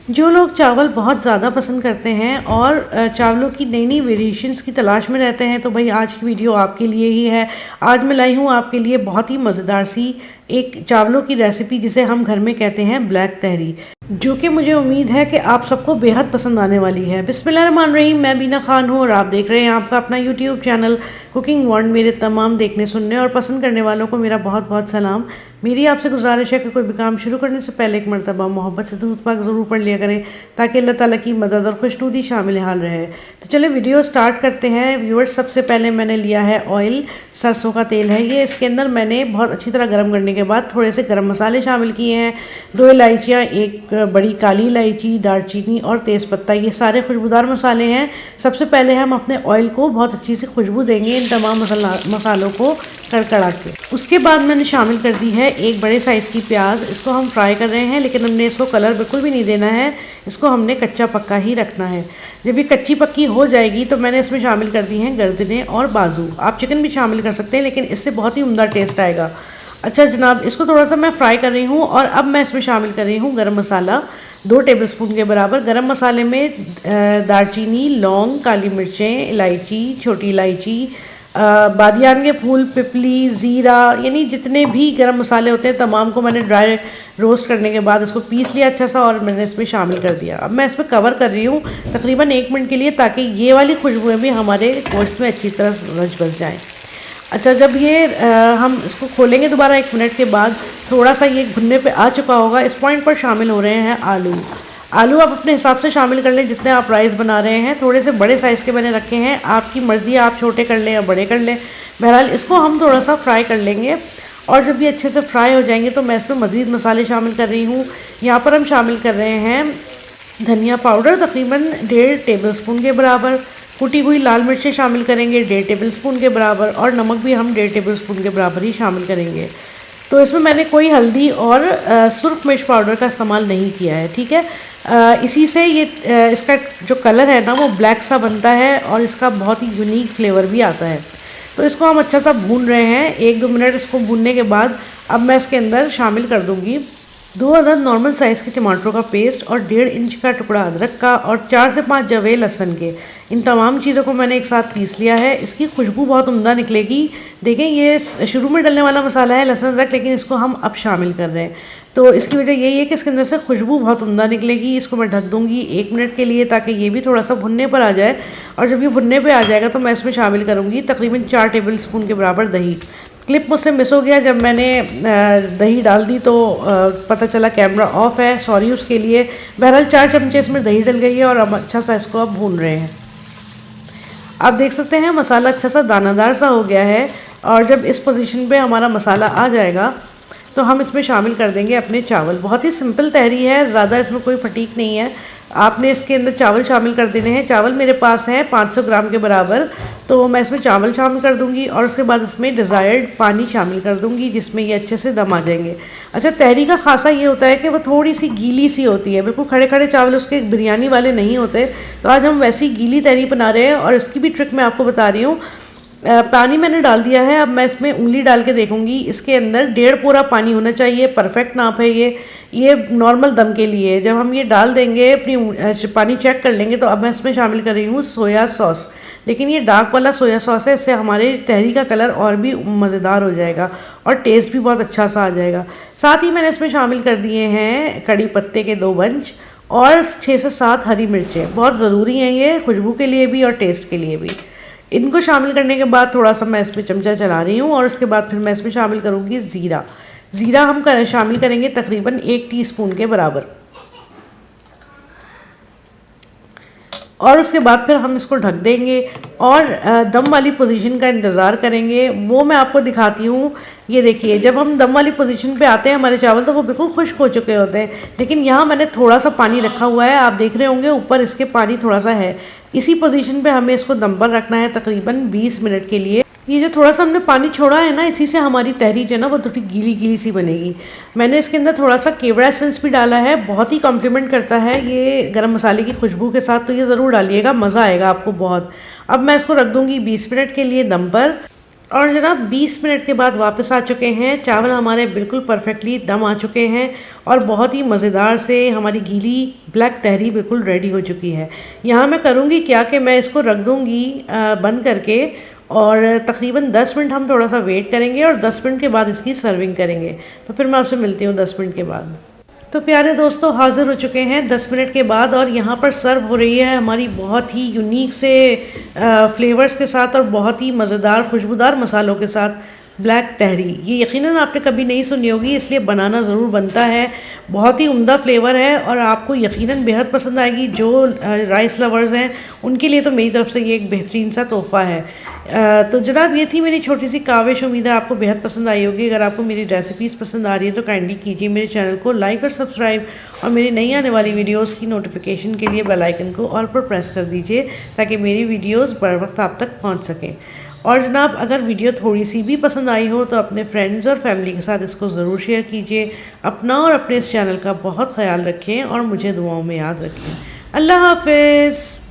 जो लोग चावल बहुत ज़्यादा पसंद करते हैं और चावलों की नई नई वेरिएशंस की तलाश में रहते हैं तो भाई आज की वीडियो आपके लिए ही है। आज मैं लाई हूँ आपके लिए बहुत ही मज़ेदार सी एक चावलों की रेसिपी जिसे हम घर में कहते हैं ब्लैक तहरी, जो कि मुझे उम्मीद है कि आप सबको बेहद पसंद आने वाली है। बिस्मिल्लाहिर्रहमानिर्रहीम, मैं बीना खान हूँ और आप देख रहे हैं आपका अपना यूट्यूब चैनल कुकिंग वर्ल्ड। मेरे तमाम देखने सुनने और पसंद करने वालों को मेरा बहुत बहुत सलाम। मेरी आपसे गुजारिश है कि कोई भी काम शुरू करने से पहले एक मरतबा मोहब्बत से दूध पाक ज़रूर पढ़ लिया करें ताकि अल्लाह ताला की मदद और खुशनुदी शामिल हाल रहे। तो चले वीडियो स्टार्ट करते हैं व्यूअर्स। सबसे पहले मैंने लिया है ऑयल, सरसों का तेल है ये। इसके अंदर मैंने बहुत अच्छी तरह गर्म करने के बाद थोड़े से गर्म मसाले शामिल किए हैं। 2 इलायचियाँ, एक बड़ी काली इलायची, दालचीनी और तेज़पत्ता, ये सारे खुशबूदार मसाले हैं। सबसे पहले हम अपने ऑयल को बहुत अच्छी सी खुशबू देंगे इन तमाम मसालों को कड़कड़ा के। उसके बाद मैंने शामिल कर दी है एक बड़े साइज़ की प्याज। इसको हम फ्राई कर रहे हैं लेकिन हमने इसको कलर बिल्कुल भी नहीं देना है, इसको हमने कच्चा पक्का ही रखना है। जब ये कच्ची पक्की हो जाएगी तो मैंने इसमें शामिल कर दी हैं गर्दनें और बाजू। आप चिकन भी शामिल कर सकते हैं लेकिन इससे बहुत ही उम्दा टेस्ट आएगा। अच्छा जनाब, इसको थोड़ा सा मैं फ्राई कर रही हूँ और अब मैं इसमें शामिल कर रही हूँ गरम मसाला 2 टेबलस्पून के बराबर। गरम मसाले में दालचीनी, लौंग, काली मिर्चें, इलायची, छोटी इलायची, बादियान के फूल, पिपली, ज़ीरा, यानी जितने भी गरम मसाले होते हैं तमाम को मैंने ड्राई रोस्ट करने के बाद इसको पीस लिया अच्छा सा और मैंने इसमें शामिल कर दिया। अब मैं इसमें कवर कर रही हूँ तकरीबन 1 मिनट के लिए ताकि ये वाली खुशबुएँ भी हमारे गोश्त में अच्छी तरह रच बस जाएँ। अच्छा, जब ये हम इसको खोलेंगे दोबारा 1 मिनट के बाद थोड़ा सा ये भुनने पे आ चुका होगा। इस पॉइंट पर शामिल हो रहे हैं आलू। आलू आप अपने हिसाब से शामिल कर लें जितने आप राइस बना रहे हैं। थोड़े से बड़े साइज़ के मैंने रखे हैं, आपकी मर्ज़ी है आप छोटे कर लें या बड़े कर लें। बहरहाल इसको हम थोड़ा सा फ्राई कर लेंगे और जब ये अच्छे से फ्राई हो जाएंगे तो मैं इसमें मज़ीद मसाले शामिल कर रही हूँ। यहाँ पर हम शामिल कर रहे हैं धनिया पाउडर तकरीबन 1.5 टेबलस्पून के बराबर, कुटी हुई लाल मिर्चें शामिल करेंगे 1.5 टेबलस्पून के बराबर और नमक भी हम 1.5 टेबलस्पून के बराबर ही शामिल करेंगे। तो इसमें मैंने कोई हल्दी और सुर्ख मिर्च पाउडर का इस्तेमाल नहीं किया है, ठीक है। इसी से ये इसका जो कलर है ना वो ब्लैक सा बनता है और इसका बहुत ही यूनिक फ्लेवर भी आता है। तो इसको हम अच्छा सा भून रहे हैं। 1-2 मिनट इसको भूनने के बाद अब मैं इसके अंदर शामिल कर दूँगी 2 अदद नॉर्मल साइज़ के टमाटरों का पेस्ट और 1.5 इंच का टुकड़ा अदरक का और 4 से 5 जवे लहसुन के। इन तमाम चीज़ों को मैंने एक साथ पीस लिया है। इसकी खुशबू बहुत उम्दा निकलेगी। देखें ये शुरू में डलने वाला मसाला है लहसुन अदरक, लेकिन इसको हम अब शामिल कर रहे हैं तो इसकी वजह यही है कि इसके अंदर से खुशबू बहुत उम्दा निकलेगी। इसको मैं ढक दूँगी 1 मिनट के लिए ताकि ये भी थोड़ा सा भुनने पर आ जाए और जब ये भुनने पर आ जाएगा तो मैं इसमें शामिल करूँगी तकरीबन 4 टेबलस्पून के बराबर दही। क्लिप मुझसे मिस हो गया जब मैंने दही डाल दी तो पता चला कैमरा ऑफ है, सॉरी उसके लिए। बहरहाल 4 चमचे इसमें दही डल गई है और अब अच्छा सा इसको अब भून रहे हैं। आप देख सकते हैं मसाला अच्छा सा दानादार सा हो गया है और जब इस पोजीशन पे हमारा मसाला आ जाएगा तो हम इसमें शामिल कर देंगे अपने चावल। बहुत ही सिंपल तहरी है, ज़्यादा इसमें कोई फटीक नहीं है। आपने इसके अंदर चावल शामिल कर देने हैं। चावल मेरे पास है 500 ग्राम के बराबर, तो मैं इसमें चावल शामिल कर दूंगी और उसके बाद इसमें डिज़ायर्ड पानी शामिल कर दूंगी जिसमें ये अच्छे से दम आ जाएंगे। अच्छा, तहरी का खासा ये होता है कि वो थोड़ी सी गीली सी होती है, बिल्कुल खड़े खड़े चावल उसके बिरयानी वाले नहीं होते। तो आज हम वैसी गीली तहरी बना रहे हैं और इसकी भी ट्रिक मैं आपको बता रही हूँ। पानी मैंने डाल दिया है, अब मैं इसमें उंगली डाल के देखूंगी। इसके अंदर 1.5 पूरा पानी होना चाहिए, परफेक्ट नाप है ये नॉर्मल दम के लिए। जब हम ये डाल देंगे अपनी पानी चेक कर लेंगे तो अब मैं इसमें शामिल कर रही हूँ सोया सॉस, लेकिन ये डार्क वाला सोया सॉस है। इससे हमारे तहरी का कलर और भी मज़ेदार हो जाएगा और टेस्ट भी बहुत अच्छा सा आ जाएगा। साथ ही मैंने इसमें शामिल कर दिए हैं कड़ी पत्ते के 2 बंच और 6 से 7 हरी मिर्चें। बहुत ज़रूरी हैं ये खुशबू के लिए भी और टेस्ट के लिए भी। इनको शामिल करने के बाद थोड़ा सा मैं इसमें चमचा चला रही हूँ और उसके बाद फिर मैं इसमें शामिल करूँगी ज़ीरा। ज़ीरा हम शामिल करेंगे तकरीबन 1 टीस्पून के बराबर और उसके बाद फिर हम इसको ढक देंगे और दम वाली पोजीशन का इंतज़ार करेंगे। वो मैं आपको दिखाती हूँ। ये देखिए, जब हम दम वाली पोजीशन पे आते हैं हमारे चावल तो वो बिल्कुल खुश्क हो चुके होते हैं, लेकिन यहाँ मैंने थोड़ा सा पानी रखा हुआ है। आप देख रहे होंगे ऊपर इसके पानी थोड़ा सा है। इसी पोजीशन पे हमें इसको दम पर रखना है तकरीबन 20 मिनट के लिए। ये जो थोड़ा सा हमने पानी छोड़ा है ना, इसी से हमारी तहरी जो है ना वो थोड़ी गीली गीली सी बनेगी। मैंने इसके अंदर थोड़ा सा केवड़ा एसेंस भी डाला है, बहुत ही कॉम्प्लीमेंट करता है ये गरम मसाले की खुशबू के साथ, तो ये ज़रूर डालिएगा, मज़ा आएगा आपको बहुत। अब मैं इसको रख दूँगी 20 मिनट के लिए दम पर। और जनाब 20 मिनट के बाद वापस आ चुके हैं। चावल हमारे बिल्कुल परफेक्टली दम आ चुके हैं और बहुत ही मज़ेदार से हमारी गीली ब्लैक तहरी बिल्कुल रेडी हो चुकी है। यहाँ मैं करूँगी क्या कि मैं इसको रख दूँगी बंद करके, और तकरीबन 10 मिनट हम थोड़ा सा वेट करेंगे और 10 मिनट के बाद इसकी सर्विंग करेंगे। तो फिर मैं आपसे मिलती हूँ 10 मिनट के बाद। तो प्यारे दोस्तों, हाज़िर हो चुके हैं 10 मिनट के बाद और यहाँ पर सर्व हो रही है हमारी बहुत ही यूनिक से फ्लेवर्स के साथ और बहुत ही मज़ेदार खुशबूदार मसालों के साथ ब्लैक तहरी। ये यकीनन आपने कभी नहीं सुनी होगी, इसलिए बनाना ज़रूर बनता है। बहुत ही उम्दा फ्लेवर है और आपको यकीनन बेहद पसंद आएगी। जो राइस लवर्स हैं उनके लिए तो मेरी तरफ से ये एक बेहतरीन सा तोहफ़ा है। तो जनाब ये थी मेरी छोटी सी काविश। उम्मीद है आपको बेहद पसंद आई होगी। अगर आपको मेरी रेसिपीज़ पसंद आ रही है तो काइंडली कीजिए मेरे चैनल को लाइक और सब्सक्राइब, और मेरी नई आने वाली वीडियोस की नोटिफिकेशन के लिए बेल आइकन को ऑल पर प्रेस कर दीजिए ताकि मेरी वीडियोस बर वक्त आप तक पहुंच सकें। और जनाब अगर वीडियो थोड़ी सी भी पसंद आई हो तो अपने फ्रेंड्स और फैमिली के साथ इसको ज़रूर शेयर कीजिए। अपना और अपने इस चैनल का बहुत ख्याल रखें और मुझे दुआओं में याद रखें। अल्लाह हाफिज़।